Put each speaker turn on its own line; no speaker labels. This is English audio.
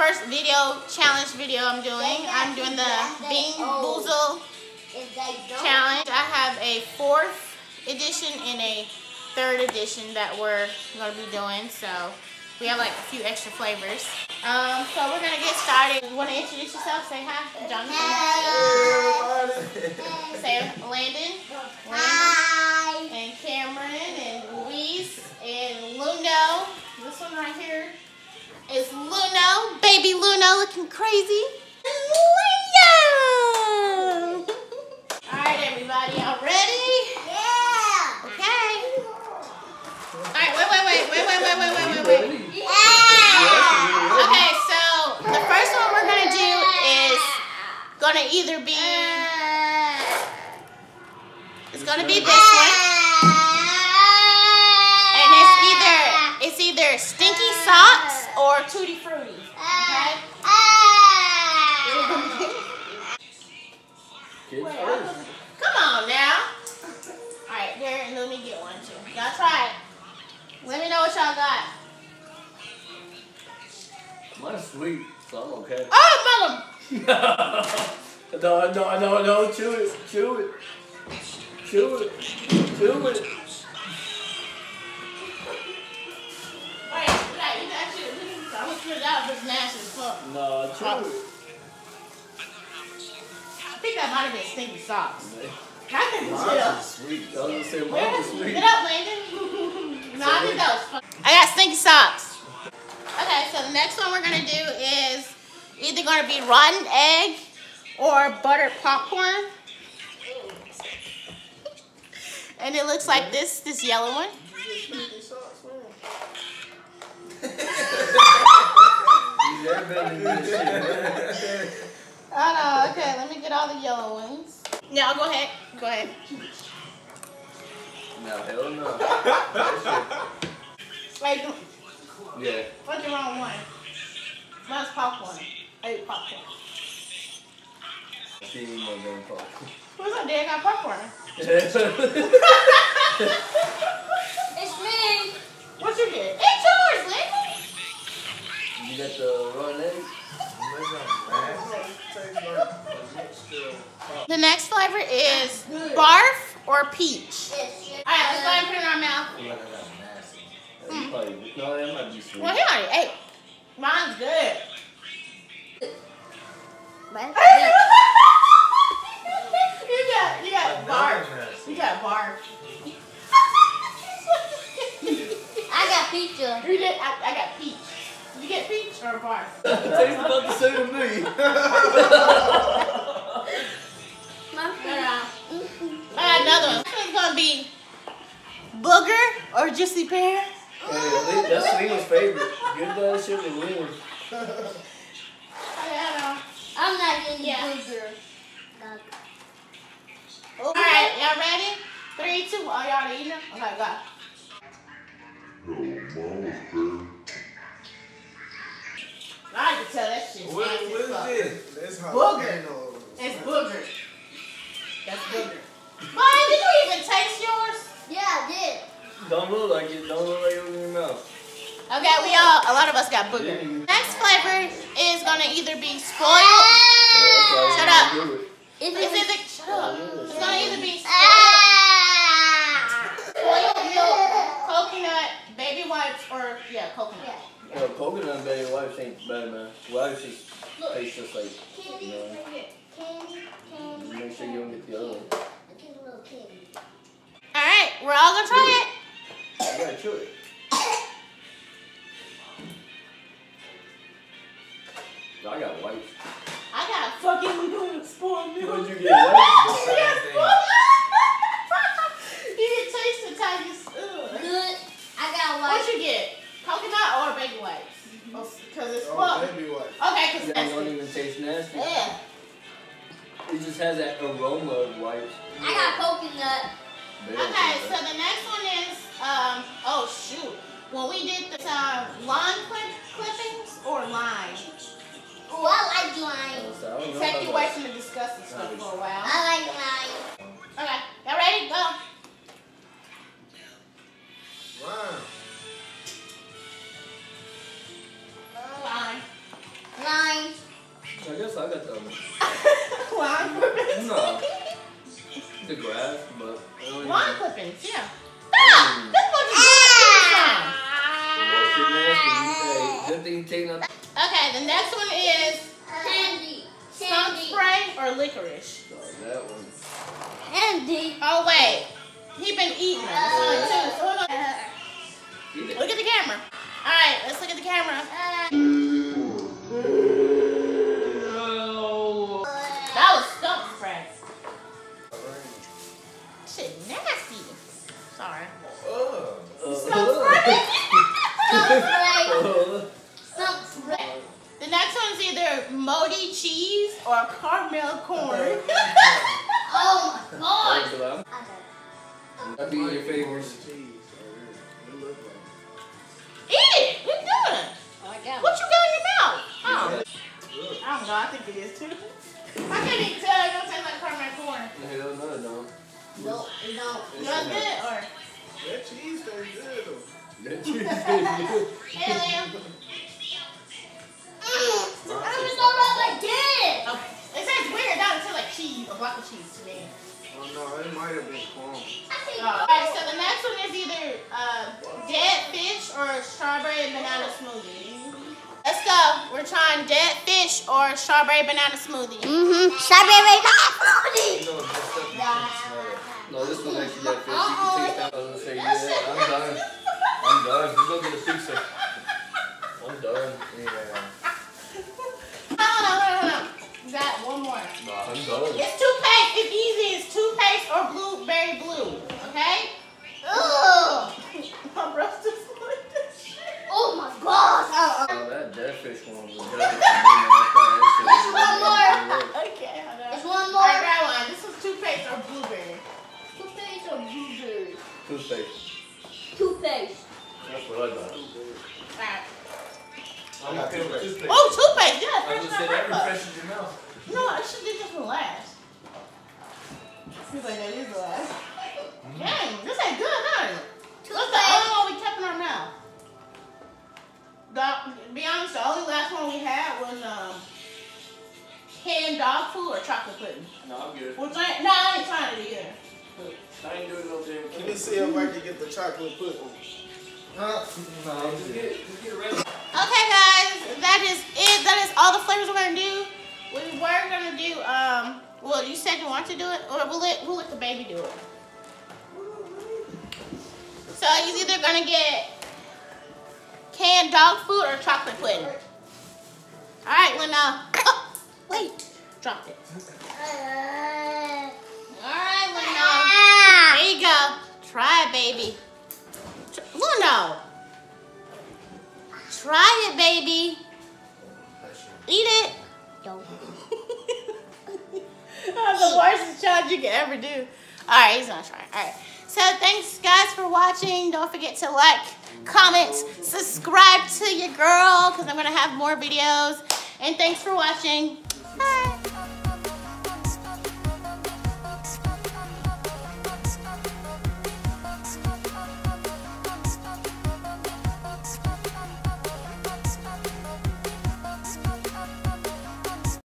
first video challenge video I'm doing. I'm doing the Bean Boozled challenge. I have a 4th edition and a 3rd edition that we're going to be doing. So we have like a few extra flavors. So we're going to get started. You want to introduce yourself? Say hi, Jonathan. Hi. Say Landon. Hi. And Cameron and Louise and Luno. This one right here is Luno. Baby Luno looking crazy. Leo. Alright everybody, y'all ready? Yeah. Okay. Alright, wait. Okay, so the first one we're gonna do is gonna either be this one. And it's either Stinky Socks or Tutti Frutti. Okay? Come on now. Alright, here, let me get one too. Y'all try it. Let me know what y'all got.
Mine's sweet, so I'm okay.
Oh, mother!
No, chew it.
Alright, you actually, I'm gonna spit it out if it's nasty as fuck.
No, chew it.
I think that might have been Stinky Socks. I think it's
sweet. I was gonna say mine was sweet.
Get up, Landon. No, I think that was fun. I got Stinky Socks. Okay, so the next one we're gonna do is either gonna be rotten egg or buttered popcorn. And it looks like this yellow one. I know, okay, let me get all the yellow ones. No, go ahead.
No, hell no.
Wait,
Yeah.
what's the wrong one? Mine's popcorn. I ate popcorn.
She ain't more than popcorn.
What's up, Dad? Got popcorn.
It's
me. What you get? It's yours, Landon.
You got the rotten egg?
The next flavor is barf or peach. Alright, let's go ahead and put it in our mouth.
No, that might be sweet.
Well, he already ate. Mine's good. You got barf. You got barf.
I got pizza.
You did. I got peach. Did you get peach or barf?
Tastes about the same to me.
I got another one. This one's gonna be booger or juicy pear.
Hey, that's Lena's favorite. Give that shit to Lena.
I'm not getting booger.
Alright, y'all ready? 3, 2, are y'all eating them? Okay, go. I can tell that shit's
What
nasty
is
as fuck.
this?
Booger. It's booger. That's booger. Boy, did you even taste yours?
Yeah, I did.
Don't look like it. Don't look like it in your mouth.
Okay, a lot of us got booger. Next flavor is gonna either be spoiled. Shut up. Shut up. It's gonna either be spoiled milk, coconut, baby wipes, or coconut.
Yo, coconut baby wipes ain't bad, man. Wipes just taste just like, you know. Make sure you don't get the other one.
Alright, we're all gonna try it.
You gotta chew it. I got wipes.
I got fucking spoiled milk.
What'd you get? Wipes?
You can taste the tightest.
Good. I got
What
white.
you get? Coconut or baby wipes? Because it's full.
Baby wipes.
Okay, because
That don't even taste nasty.
yeah.
It just has that aroma of wipes.
I got coconut.
Okay, so the next one is, oh shoot. When we did the lawn clippings or lime?
Oh, I like lime.
Take you away from the disgusting stuff for a while.
I like lime.
Okay, y'all ready? Go.
Wow.
Lime.
taking up.
Okay, the next one is
Candy.
skunk spray or licorice.
Oh, that one.
Candy.
Oh wait, he been eating them. So hold on.
Eat it.
Look at the camera. All right, let's look at the camera. That was skunk spray. Shit, nasty. Sorry. Skunk spray.
Skunk spray.
The next one's either moldy cheese or caramel corn.
Oh my god.
That'd be your favorite.
Eat it. What you doing? What you got in your mouth? Oh. I don't know. I think it is too. I can't even tell. It don't taste like caramel corn.
Hell no, it don't.
No, it don't.
You know good or?
That cheese tastes good though.
That cheese tastes good.
Hey, Liam.
I just don't know if I did.
Okay. It tastes weird. That would taste like cheese, a block of cheese to me.
Oh no, it might have been corn.
Alright, so the next one is either dead fish or strawberry banana smoothie. Let's go. We're trying dead fish or strawberry banana smoothie.
Strawberry smoothie.
No, no, this one actually that fish. You can take that one and say, yeah, I'm done. I'm done. You go get a pizza. I'm done. Yeah.
Hold on. You got one more.
Nah, I'm done.
It's toothpaste. It's easy. It's toothpaste or blueberry blue. Okay?
Ugh.
My breath just like this shit.
Oh my gosh.
Oh, that dead fish one was good. There's
one more.
Okay, hold on.
There's one
Alright,
more.
grab one. This is toothpaste or blueberry.
Toothpaste or blueberry?
Toothpaste.
Toothpaste.
That's what I thought.
Alright.
I'm okay with toothpaste.
Oh, toothpaste. Yeah,
I
fresh
just
my
said that
breath.
refreshes your mouth.
No, I should do this one last. He's like, that is the last. Dang, this ain't good, huh? What's the only one we kept in our mouth? To be honest, the only last one we had was canned dog food or chocolate pudding.
No, I'm good.
I ain't trying it either.
I ain't doing no damn
Let me see if I can get the chocolate pudding.
No, just get it ready.
Okay, guys, that is it. That is all the flavors we're gonna do. We were gonna do well, you said you want to do it, or we'll let the baby do it. So he's either gonna get canned dog food or chocolate pudding. All right, Lena. Oh, wait, dropped it. All right, Lena. There you go. Try it, baby. Luna. Try it, baby. Eat it.
Don't.
That's the worst challenge you can ever do. All right, he's gonna try. All right. So thanks, guys, for watching. Don't forget to like, comment, subscribe to your girl, because I'm gonna have more videos. And thanks for watching. Bye.